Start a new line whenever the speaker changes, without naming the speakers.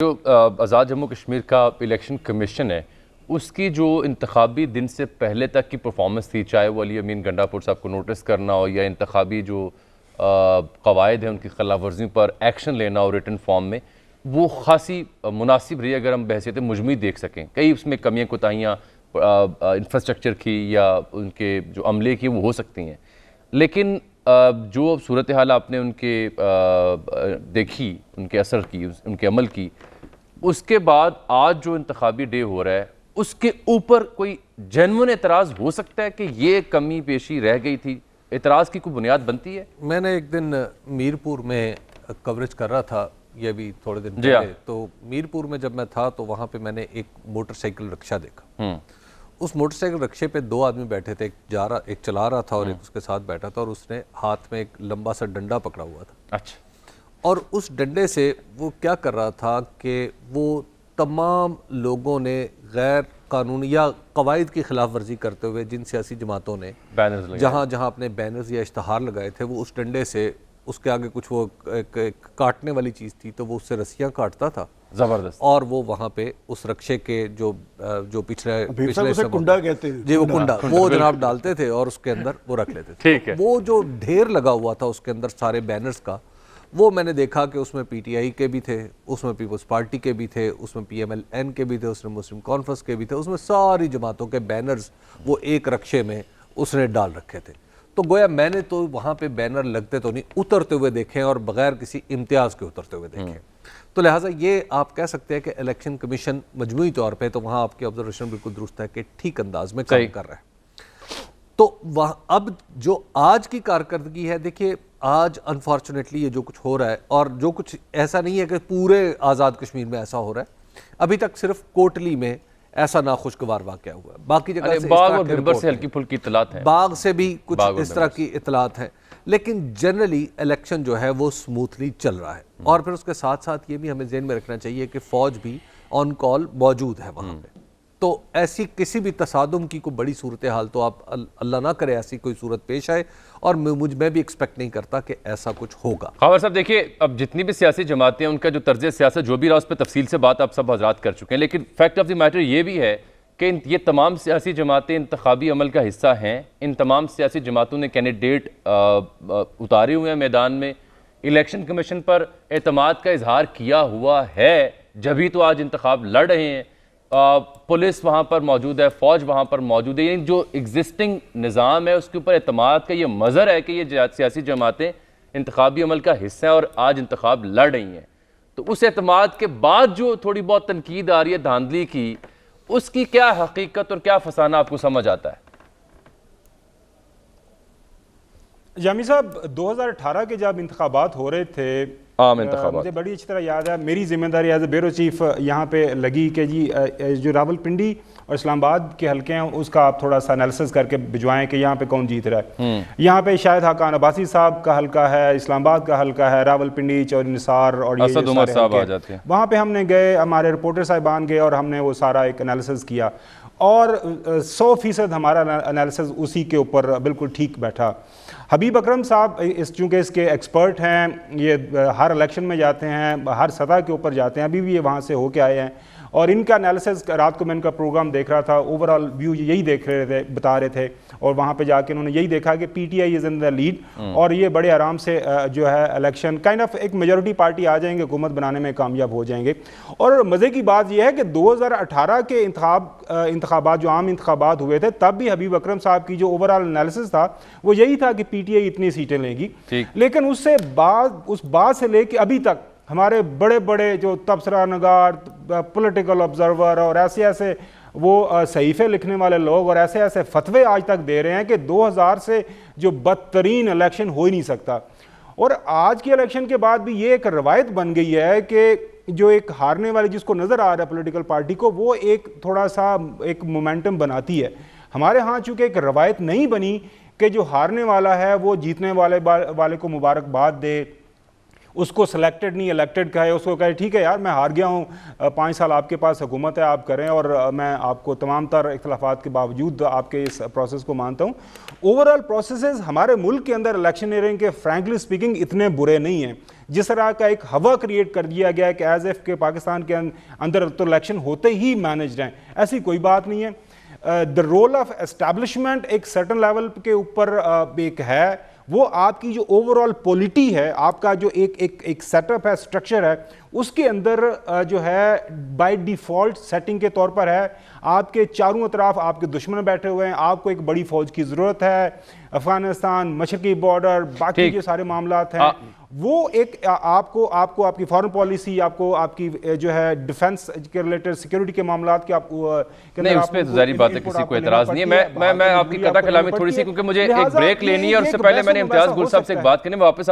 جو آزاد جموں کشمیر کا election commission ہے اس کی جو انتخابی دن سے پہلے تک کی پرفارمنس تھی، چاہے وہ علی امین گنڈا پور صاحب کو نوٹس کرنا ہو یا انتخابی جو قواعد ہیں ان کی خلاف ورزیوں پر ایکشن لینا ہو ریٹن فارم میں، وہ خاصی مناسب رہی اگر ہم بحیثیت مجموعی دیکھ سکیں۔ کئی اس میں کمیاں کوتاہیاں انفراسٹرکچر کی یا ان کے جو عملے کی وہ ہو سکتی ہیں، لیکن جو صورتحال آپ نے ان کے دیکھی، ان کے اثر کی، ان کے عمل کی، اس کے بعد آج جو انتخابی ڈے ہو رہا ہے اس کے اوپر کوئی جینوئن اعتراض ہو سکتا ہے کہ یہ کمی پیشی رہ گئی تھی؟ اعتراض کی کوئی بنیاد بنتی ہے؟
میں نے ایک دن میرپور میں کوریج کر رہا تھا، یہ بھی تھوڑے دن پہلے، تو میرپور میں جب میں تھا تو وہاں پہ میں نے ایک موٹر سائیکل رکشہ دیکھا۔ اس موٹر سائیکل رکشے پہ دو آدمی بیٹھے تھے، ایک چلا رہا تھا اور ایک اس کے ساتھ بیٹھا تھا، اور اس نے ہاتھ میں ایک لمبا سا ڈنڈا پکڑا ہوا تھا۔
اچھا۔
اور اس ڈنڈے سے وہ کیا کر رہا تھا کہ وہ تمام لوگوں نے غیر قانونی یا قواعد کی خلاف ورزی کرتے ہوئے جن سیاسی جماعتوں نے جہاں جہاں اپنے بینرز یا اشتہار لگائے تھے، وہ اس ڈنڈے سے اس کے آگے کچھ وہ ایک کاٹنے والی چیز تھی تو وہ اس سے رسیاں کاٹتا تھا
زبردست،
اور وہ وہاں پہ اس رکشے کے جو پچھلے
کنڈا کہتے ہیں،
جی وہ کنڈا وہ جناب ڈالتے تھے اور اس کے اندر وہ رکھ لیتے تھے۔ وہ جو ڈھیر لگا ہوا تھا اس کے اندر سارے بینرز کا، وہ میں نے دیکھا کہ اس میں پی ٹی آئی کے بھی تھے، اس میں پیپلز پارٹی کے بھی تھے، اس میں پی ایم ایل این کے بھی تھے، اس میں مسلم کانفرنس کے بھی تھے، اس میں ساری جماعتوں کے بینرز وہ ایک رکشے میں اس نے ڈال رکھے تھے۔ تو گویا میں نے تو وہاں پہ بینر لگتے تو نہیں، اترتے ہوئے دیکھیں اور بغیر کسی امتیاز کے اترتے ہوئے دیکھیں۔ تو لہٰذا یہ آپ کہہ سکتے ہیں کہ الیکشن کمیشن مجموعی طور پہ تو وہاں آپ کی آبزرویشن بالکل درست ہے کہ ٹھیک انداز میں کام کر رہا ہے۔ تو اب جو آج کی کارکردگی ہے، دیکھیے آج انفارچونیٹلی یہ جو کچھ ہو رہا ہے، اور جو کچھ ایسا نہیں ہے کہ پورے آزاد کشمیر میں ایسا ہو رہا ہے، ابھی تک صرف کوٹلی میں ایسا ناخوشگوار واقعہ ہوا ہے، باقی جگہ سے
باغ اور بھنبر سے ہلکی پھلکی اطلاعات ہیں،
باغ سے بھی کچھ اس طرح کی اطلاعات ہیں، لیکن جنرلی الیکشن جو ہے وہ سموتھلی چل رہا ہے۔ اور پھر اس کے ساتھ ساتھ یہ بھی ہمیں ذہن میں رکھنا چاہیے کہ فوج بھی آن کال موجود ہے وہاں پہ، تو ایسی کسی بھی تصادم کی کوئی بڑی صورتحال تو آپ اللہ نہ کرے ایسی کوئی صورت پیش آئے، اور میں بھی ایکسپیکٹ نہیں کرتا کہ ایسا کچھ ہوگا۔
خاور صاحب دیکھیے، اب جتنی بھی سیاسی جماعتیں ہیں ان کا جو طرز سیاست جو بھی رہا اس پہ تفصیل سے بات آپ سب حضرات کر چکے ہیں، لیکن فیکٹ آف دی میٹر یہ بھی ہے کہ یہ تمام سیاسی جماعتیں انتخابی عمل کا حصہ ہیں، ان تمام سیاسی جماعتوں نے کینڈیڈیٹ اتارے ہوئے ہیں میدان میں، الیکشن کمیشن پر اعتماد کا اظہار کیا ہوا ہے، جبھی تو آج انتخاب لڑ رہے ہیں، پولیس وہاں پر موجود ہے، فوج وہاں پر موجود ہے، یعنی جو ایگزسٹنگ نظام ہے اس کے اوپر اعتماد کا یہ مظہر ہے کہ یہ سیاسی جماعتیں انتخابی عمل کا حصہ ہیں اور آج انتخاب لڑ رہی ہیں۔ تو اس اعتماد کے بعد جو تھوڑی بہت تنقید آ رہی ہے دھاندلی کی، اس کی کیا حقیقت اور کیا فسانہ آپ کو سمجھ آتا ہے؟
جامی صاحب، 2018 کے جب انتخابات ہو رہے تھے، مجھے بڑی اچھی طرح یاد ہے، میری ذمہ داری ایز اے بیورو چیف یہاں پہ لگی کہ جی جو راول پنڈی اور اسلام آباد کے حلقے ہیں اس کا آپ تھوڑا سا انالیسس کر کے بھجوائیں کہ یہاں پہ کون جیت رہا ہے۔ یہاں پہ شاہد حقان عباسی صاحب کا حلقہ ہے، اسلام آباد کا حلقہ ہے، راول پنڈی، چوہدری نثار اور
اسد عمر صاحب آ جاتے ہیں۔
وہاں پہ ہم نے گئے، ہمارے رپورٹر صاحبان گئے اور ہم نے وہ سارا ایک انالیسس کیا، اور 100% ہمارا انالیسس اسی کے اوپر بالکل ٹھیک بیٹھا۔ حبیب اکرم صاحب چونکہ اس کے ایکسپرٹ ہیں، یہ ہر الیکشن میں جاتے ہیں، ہر سطح کے اوپر جاتے ہیں، ابھی بھی یہ وہاں سے ہو کے آئے ہیں، اور ان کا انالیسس رات کو میں ان کا پروگرام دیکھ رہا تھا، اوورآل ویو یہی دیکھ رہے تھے، بتا رہے تھے، اور وہاں پہ جا کے انہوں نے یہی دیکھا کہ P T I is in the lead, اور یہ بڑے آرام سے جو ہے الیکشن کائنڈ آف ایک میجورٹی پارٹی آ جائیں گے، حکومت بنانے میں کامیاب ہو جائیں گے۔ اور مزے کی بات یہ ہے کہ 2018 کے انتخابات جو عام انتخابات ہوئے تھے، تب بھی حبیب اکرم صاحب کی جو اوورآل انالیسس تھا وہ یہی تھا کہ پی ٹی آئی اتنی سیٹیں لے گی، لیکن اس بات سے لے کے ابھی تک ہمارے بڑے بڑے جو تبصرہ نگار، پولیٹیکل آبزرور اور ایسے وہ صحیفے لکھنے والے لوگ اور ایسے فتوے آج تک دے رہے ہیں کہ 2000 سے جو بدترین الیکشن ہو ہی نہیں سکتا۔ اور آج کے الیکشن کے بعد بھی یہ ایک روایت بن گئی ہے کہ جو ایک ہارنے والی جس کو نظر آ رہا ہے پولیٹیکل پارٹی کو، وہ ایک تھوڑا سا ایک مومنٹم بناتی ہے۔ ہمارے ہاں چونکہ ایک روایت نہیں بنی کہ جو ہارنے والا ہے وہ جیتنے والے کو مبارکباد دے، اس کو سلیکٹڈ نہیں الیکٹڈ کہے, اس کو کہے ٹھیک ہے یار میں ہار گیا ہوں, 5 سال آپ کے پاس حکومت ہے, آپ کریں, اور میں آپ کو تمام تر اختلافات کے باوجود آپ کے اس پروسیس کو مانتا ہوں. اوورآل پروسیسز ہمارے ملک کے اندر الیکشنئرنگ کے فرینکلی اسپیکنگ اتنے برے نہیں ہیں. جس طرح کا ایک ہوا کریٹ کر دیا گیا ہے کہ ایز ایف کہ پاکستان کے اندر تو الیکشن ہوتے ہی مینجڈ ہیں, ایسی کوئی بات نہیں ہے. دا رول آف اسٹیبلشمنٹ ایک سرٹن لیول کے اوپر ایک ہے, وہ آپ کی جو اوور آل پولیٹی ہے, آپ کا جو ایک سیٹ اپ ہے, اسٹرکچر ہے, اس کے اندر جو ہے بائی ڈیفالٹ سیٹنگ کے طور پر ہے آپ کے چاروں اطراف آپ کے دشمن بیٹھے ہوئے ہیں, آپ کو ایک بڑی فوج کی ضرورت ہے, افغانستان, مشرقی بارڈر, باقی جو سارے معاملات ہیں, وہ ایک آپ کو آپ کی فارن پالیسی, آپ کو آپ کی جو ہے ڈیفنس کے ریلیٹڈ سیکیورٹی کے معاملات کے آپ
نہیں, اس پہ ظاہری بات ہے, کسی کو اعتراض نہیں ہے. میں آپ کی قطع کلامی تھوڑی سی, کیونکہ مجھے ایک بریک لینی ہے, اور اس سے پہلے میں نے امتیاز گل صاحب سے ایک بات کرنی, واپس